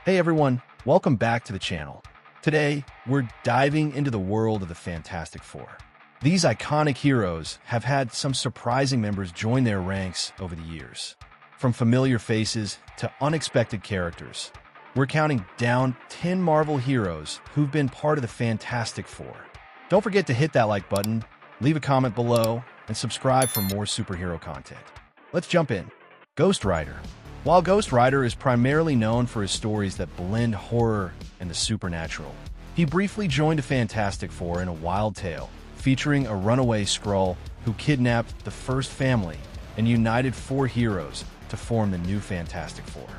Hey everyone, welcome back to the channel. Today, we're diving into the world of the Fantastic Four. These iconic heroes have had some surprising members join their ranks over the years. From familiar faces to unexpected characters, we're counting down 10 Marvel heroes who've been part of the Fantastic Four. Don't forget to hit that like button, leave a comment below, and subscribe for more superhero content. Let's jump in. Ghost Rider. While Ghost Rider is primarily known for his stories that blend horror and the supernatural, he briefly joined the Fantastic Four in a wild tale featuring a runaway Skrull who kidnapped the first family and united four heroes to form the new Fantastic Four.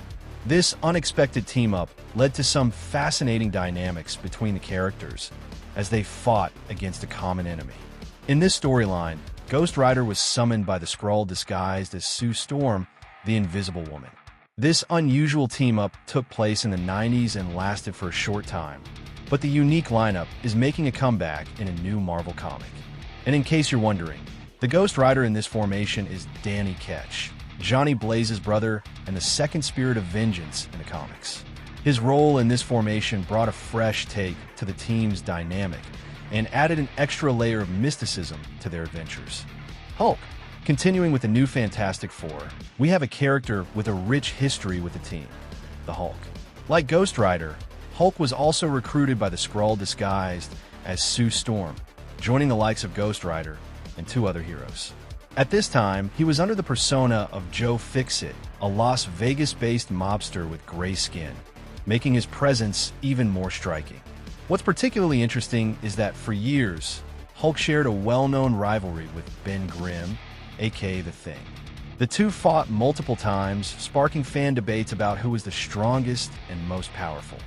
This unexpected team-up led to some fascinating dynamics between the characters as they fought against a common enemy. In this storyline, Ghost Rider was summoned by the Skrull disguised as Sue Storm, the Invisible Woman. This unusual team-up took place in the 90s and lasted for a short time, but the unique lineup is making a comeback in a new Marvel comic. And in case you're wondering, the Ghost Rider in this formation is Danny Ketch, Johnny Blaze's brother and the second spirit of vengeance in the comics. His role in this formation brought a fresh take to the team's dynamic and added an extra layer of mysticism to their adventures. Hulk. Continuing with the new Fantastic Four, we have a character with a rich history with the team, the Hulk. Like Ghost Rider, Hulk was also recruited by the Skrull disguised as Sue Storm, joining the likes of Ghost Rider and two other heroes. At this time, he was under the persona of Joe Fixit, a Las Vegas-based mobster with gray skin, making his presence even more striking. What's particularly interesting is that for years, Hulk shared a well-known rivalry with Ben Grimm, aka The Thing. The two fought multiple times, sparking fan debates about who was the strongest and most powerful.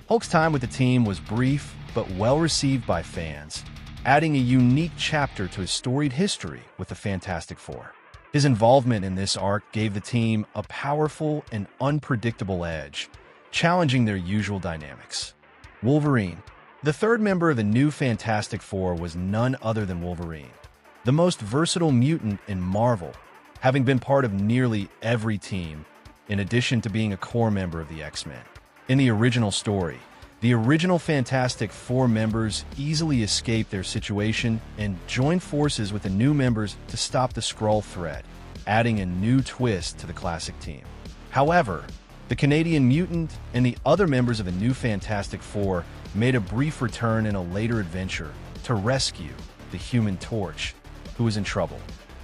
Hulk's time with the team was brief, but well-received by fans, adding a unique chapter to his storied history with the Fantastic Four. His involvement in this arc gave the team a powerful and unpredictable edge, challenging their usual dynamics. Wolverine. The third member of the new Fantastic Four was none other than Wolverine, the most versatile mutant in Marvel, having been part of nearly every team, in addition to being a core member of the X-Men. In the original story, the original Fantastic Four members easily escaped their situation and joined forces with the new members to stop the Skrull threat, adding a new twist to the classic team. However, the Canadian Mutant and the other members of the new Fantastic Four made a brief return in a later adventure to rescue the Human Torch, who was in trouble.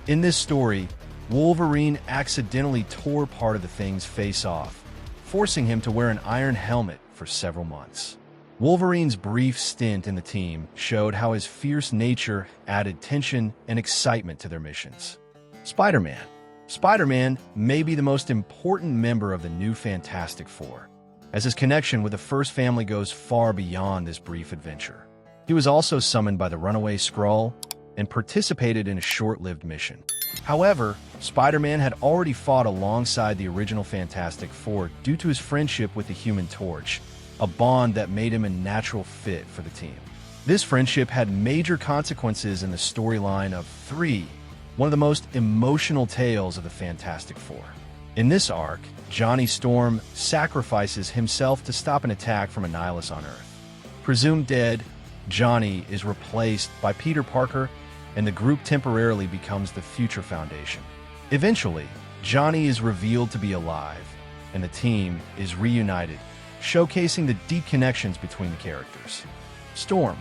In this story, Wolverine accidentally tore part of the Thing's face off, forcing him to wear an iron helmet for several months. Wolverine's brief stint in the team showed how his fierce nature added tension and excitement to their missions. Spider-Man. Spider-Man may be the most important member of the new Fantastic Four, as his connection with the first family goes far beyond this brief adventure. He was also summoned by the runaway Skrull and participated in a short-lived mission. However, Spider-Man had already fought alongside the original Fantastic Four due to his friendship with the Human Torch, a bond that made him a natural fit for the team. This friendship had major consequences in the storyline of 3, one of the most emotional tales of the Fantastic Four. In this arc, Johnny Storm sacrifices himself to stop an attack from Annihilus on Earth. Presumed dead, Johnny is replaced by Peter Parker, and the group temporarily becomes the Future Foundation. Eventually, Johnny is revealed to be alive, and the team is reunited, showcasing the deep connections between the characters. Storm.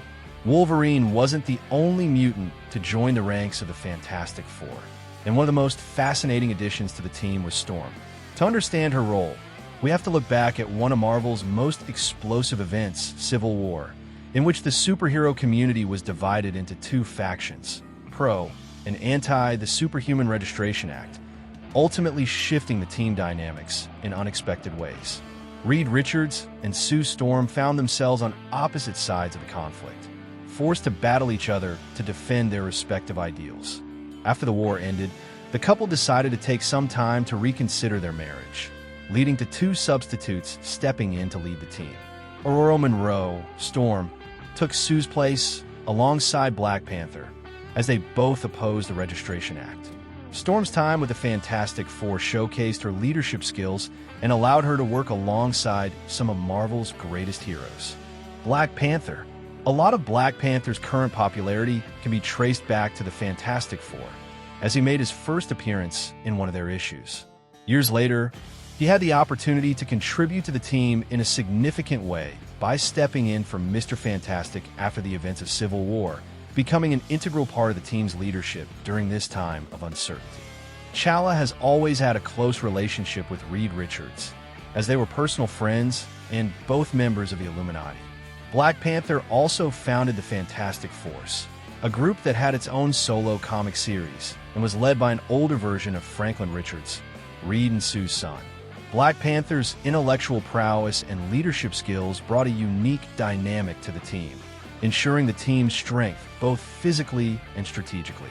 Wolverine wasn't the only mutant to join the ranks of the Fantastic Four, and one of the most fascinating additions to the team was Storm. To understand her role, we have to look back at one of Marvel's most explosive events, Civil War, in which the superhero community was divided into two factions, pro and anti the Superhuman Registration Act, ultimately shifting the team dynamics in unexpected ways. Reed Richards and Sue Storm found themselves on opposite sides of the conflict, forced to battle each other to defend their respective ideals. After the war ended, the couple decided to take some time to reconsider their marriage, leading to two substitutes stepping in to lead the team. Aurora Monroe, Storm, took Sue's place alongside Black Panther, as they both opposed the Registration Act. Storm's time with the Fantastic Four showcased her leadership skills and allowed her to work alongside some of Marvel's greatest heroes. Black Panther. A lot of Black Panther's current popularity can be traced back to the Fantastic Four, as he made his first appearance in one of their issues. Years later, he had the opportunity to contribute to the team in a significant way by stepping in for Mr. Fantastic after the events of Civil War, becoming an integral part of the team's leadership during this time of uncertainty. T'Challa has always had a close relationship with Reed Richards, as they were personal friends and both members of the Illuminati. Black Panther also founded the Fantastic Force, a group that had its own solo comic series and was led by an older version of Franklin Richards, Reed and Sue's son. Black Panther's intellectual prowess and leadership skills brought a unique dynamic to the team, ensuring the team's strength both physically and strategically.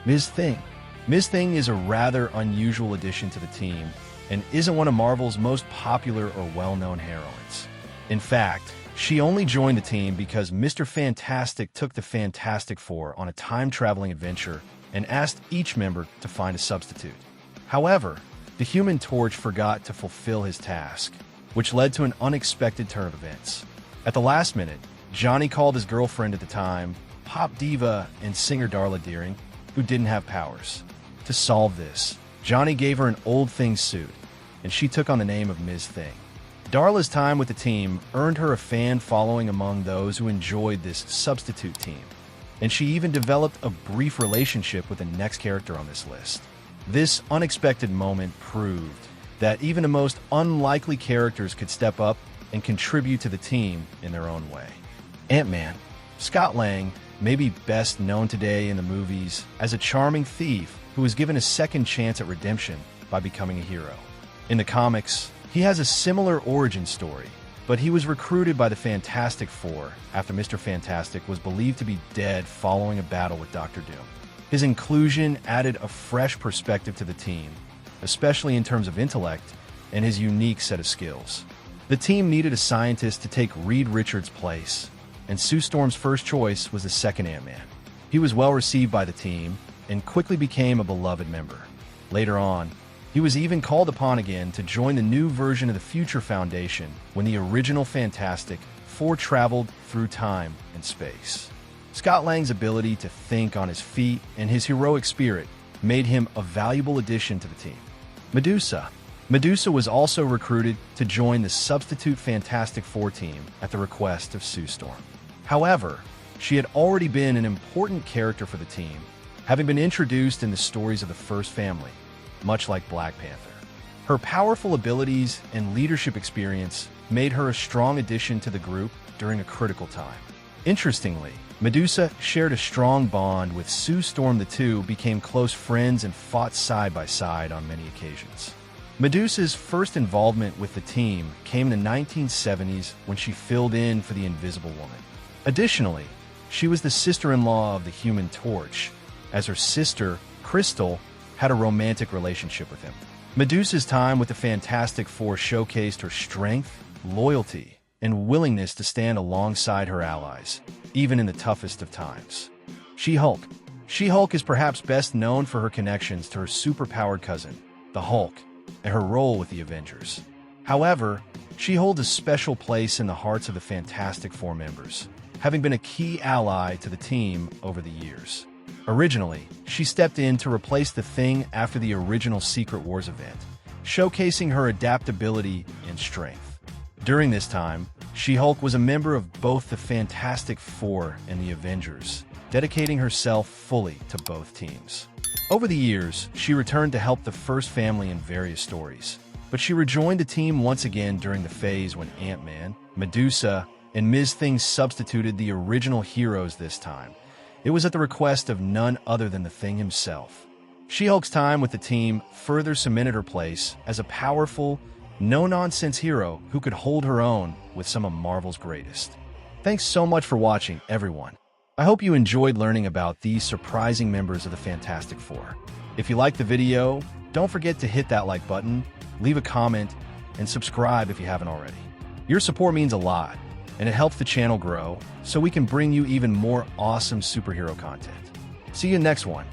Ms. Thing. Ms. Thing is a rather unusual addition to the team and isn't one of Marvel's most popular or well-known heroines. In fact, she only joined the team because Mr. Fantastic took the Fantastic Four on a time-traveling adventure and asked each member to find a substitute. However, the Human Torch forgot to fulfill his task, which led to an unexpected turn of events. At the last minute, Johnny called his girlfriend at the time, pop diva and singer Darla Deering, who didn't have powers. To solve this, Johnny gave her an Old Thing suit, and she took on the name of Ms. Thing. Darla's time with the team earned her a fan following among those who enjoyed this substitute team, and she even developed a brief relationship with the next character on this list. This unexpected moment proved that even the most unlikely characters could step up and contribute to the team in their own way. Ant-Man. Scott Lang may be best known today in the movies as a charming thief who was given a second chance at redemption by becoming a hero. In the comics, he has a similar origin story, but he was recruited by the Fantastic Four after Mr. Fantastic was believed to be dead following a battle with Dr. Doom. His inclusion added a fresh perspective to the team, especially in terms of intellect and his unique set of skills. The team needed a scientist to take Reed Richards' place, and Sue Storm's first choice was the second Ant-Man. He was well received by the team and quickly became a beloved member. Later on, he was even called upon again to join the new version of the Future Foundation when the original Fantastic Four traveled through time and space. Scott Lang's ability to think on his feet and his heroic spirit made him a valuable addition to the team. Medusa. Medusa was also recruited to join the substitute Fantastic Four team at the request of Sue Storm. However, she had already been an important character for the team, having been introduced in the stories of the First Family, much like Black Panther. Her powerful abilities and leadership experience made her a strong addition to the group during a critical time. Interestingly, Medusa shared a strong bond with Sue Storm. The two became close friends and fought side by side on many occasions. Medusa's first involvement with the team came in the 1970s when she filled in for the Invisible Woman. Additionally, she was the sister-in-law of the Human Torch, as her sister, Crystal, had a romantic relationship with him. Medusa's time with the Fantastic Four showcased her strength, loyalty, and willingness to stand alongside her allies, even in the toughest of times. She-Hulk. She-Hulk is perhaps best known for her connections to her superpowered cousin, the Hulk, and her role with the Avengers. However, she holds a special place in the hearts of the Fantastic Four members, having been a key ally to the team over the years. Originally, she stepped in to replace the Thing after the original Secret Wars event, showcasing her adaptability and strength. During this time, She-Hulk was a member of both the Fantastic Four and the Avengers, dedicating herself fully to both teams. Over the years, she returned to help the First Family in various stories, but she rejoined the team once again during the phase when Ant-Man, Medusa, and Ms. Thing substituted the original heroes this time. It was at the request of none other than the Thing himself. She-Hulk's time with the team further cemented her place as a powerful, no-nonsense hero who could hold her own with some of Marvel's greatest. Thanks so much for watching, everyone. I hope you enjoyed learning about these surprising members of the Fantastic Four. If you liked the video, don't forget to hit that like button, leave a comment, and subscribe if you haven't already. Your support means a lot, and it helps the channel grow so we can bring you even more awesome superhero content. See you next one.